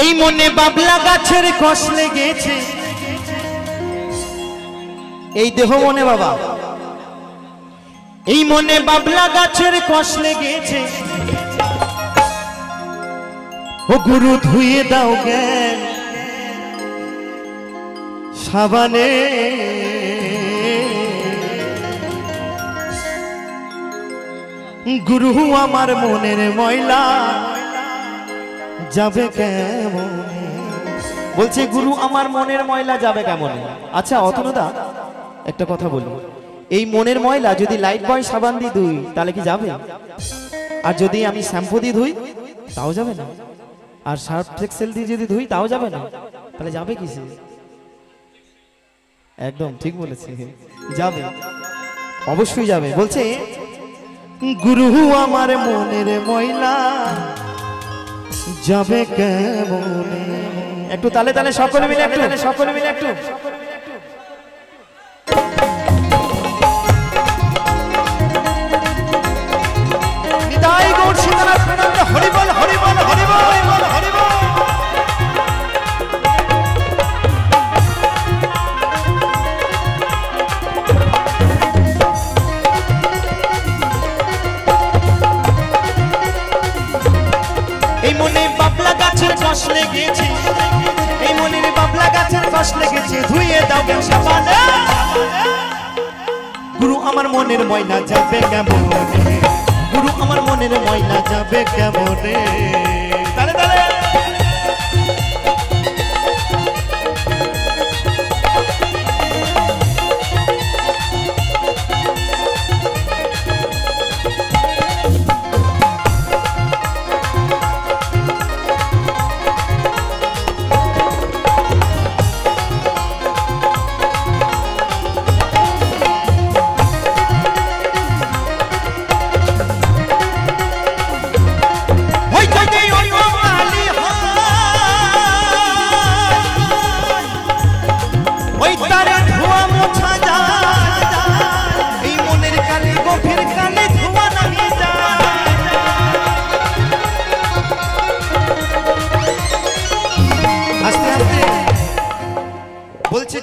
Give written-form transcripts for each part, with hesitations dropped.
এই মনে বাবলা গাছের কষ লেগেছে, এই দেহ মনে বাবা, এই মনে বাবলা গাছের কষ লেগেছে। ও গুরু ধুয়ে দাও জ্ঞান সাবানে, গুরু আমার মনের ময়লা যাবে কেমন। বলছে গুরু আমার মনের ময়লা যাবে কেমন। আচ্ছা অতনুদা একটা কথা বলি, এই মনের ময়লা যদি লাইট বয় সাবান দিয়ে ধুই তাহলে কি যাবে? আর যদি আমি শ্যাম্পু দিয়ে ধুই তাও যাবে না? আর সার্ফ এক্সেল দিয়ে যদি ধুই তাও যাবে না? তাহলে যাবে কিসে? একদম ঠিক বলেছে, যাবে, অবশ্যই যাবে। বলছে গুরু আমার মনের ময়লা যাবে কেমন। একটু তালে তালে সকলে মিলে, একটু সকলে মিলে, একটু নিতাই গৌর সীতানাথ প্রেমানন্দ হরি বল হরি বল হরি বল হরি বল। এই মনে বাবলা গাছের কষ লেগেছে, এই মনের বাবলা গাছের কষ লেগেছে, ধুইয়ে দাও জ্ঞান সাবানে, গুরু আমার মনের ময়লা যাবে কেমনে, গুরু আমার মনের ময়লা যাবে কেমনে। তালে তালে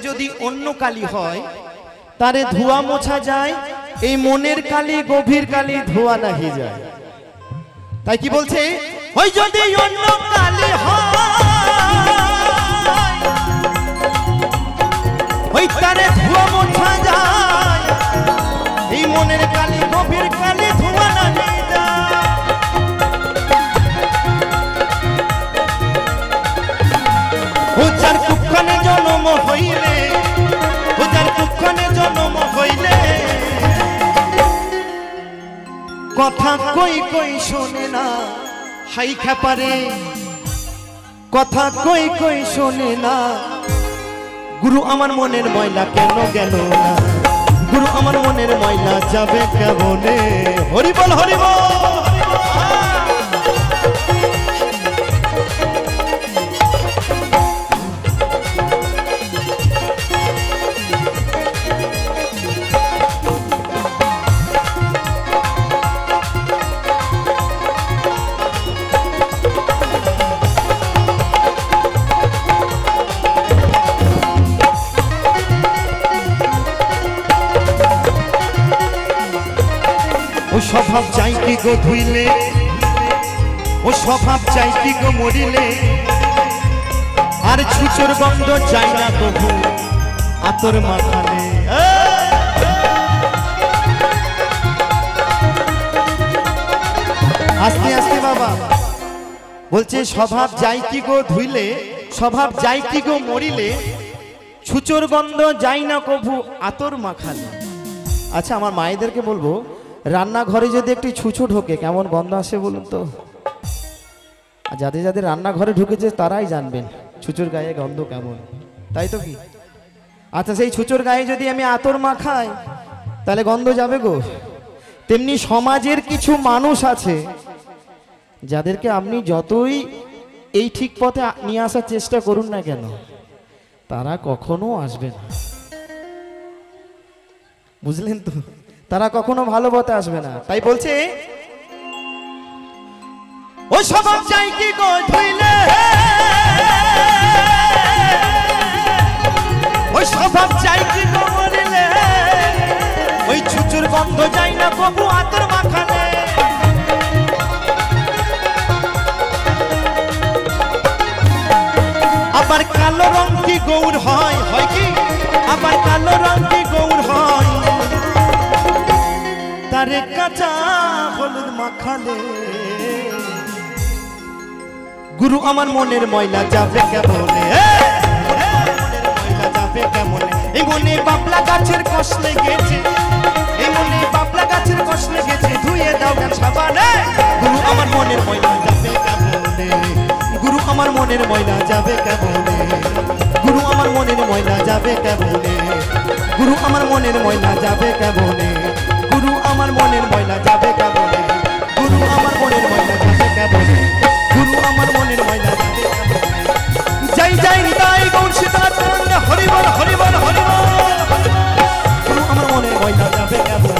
যদি অন্য কালি হয় তারে ধোয়া মোছা যায়, এই মনের কালি গভীর কালি ধোয়া নাহি যায়। তাই কি বলছে, ওই যদি অন্য কালি হয় ওই তারে ধোয়া মোছা যায়, এই মনের কালি গভীর কালি ধোয়া নাহি যায়। ও যার কুক্ষণে জন্ম হইলে, ও যার কুক্ষণে জন্ম হইলে, কথা কই কই শোনে না, হাই খাপারে কথা কই কই শোনে না, গুরু আমার মনের ময়লা কেন গেল না, গুরু আমার মনের ময়লা যাবে কেমনে। হরি বল হরি বল। ও স্বভাব চাই কি গো ধুইলে, ও স্বভাব চাই কি গো মরিলে, আর ছুচোর গন্ধ চাই না তবু আতর মাখালে। আস্তে আস্তে বাবা বলছে স্বভাব যাই কি গো ধুইলে, স্বভাব যাই কি গো মরিলে, ছুচোর গন্ধ যাই না কভু আতর মাখালে। আচ্ছা আমার মায়েদেরকে বলবো, রান্নাঘরে যদি একটু ছুঁচো ঢোকে কেমন গন্ধ আসে বলুন তো? যাদের যাদের রান্নাঘরে ঢুকেছে তারাই জানবেন ছুঁচোর গায়ে গন্ধ কেমন, তাই তো কি? আচ্ছা সেই ছুঁচোর গায়ে যদি আমি আতর মাখাই তাহলে গন্ধ যাবে গো। তেমনি সমাজের কিছু মানুষ আছে যাদেরকে আপনি যতই এই ঠিক পথে নিয়ে আসার চেষ্টা করুন না কেন, তারা কখনো আসবে না, বুঝলেন তো? তারা কখনো ভালো পথে আসবে না। তাই বলছে ও স্বভাব চাই কি গো ধুইলে আবার কালো রং কি গৌর হয়, হয় কি আবার কালো রং কি গৌর হয়, তারে কাঁচা হলুদ মাখালে গুরু আমার মনের ময়লা যাবে কেমনে, ময়লা যাবে কেমনে। এই মনে বাবলা গাছের কষ লেগেছে, এই মনে বাবলা গাছের কষ লেগেছে, ধুয়ে দাও গান সাবানে। গুরু আমার মনের ময়লা যাবে কেমনে, গুরু আমার মনের ময়লা যাবে কেমনে, গুরু আমার মনের ময়লা যাবে কেমনে, গুরু আমার মনের ময়লা যাবে কেমনে, গুরু আমার মনের ময়লা যাবে কেমনে, গুরু আমার মনের ময়লা যাবে কেমনে, গুরু আমার মনের ময়লা যাবে কেমনে। যাই যাই নিতাই গৌর সীতারাম হরিবল হরিবল হরিবল, গুরু আমার মনের ময়লা যাবে কেমনে।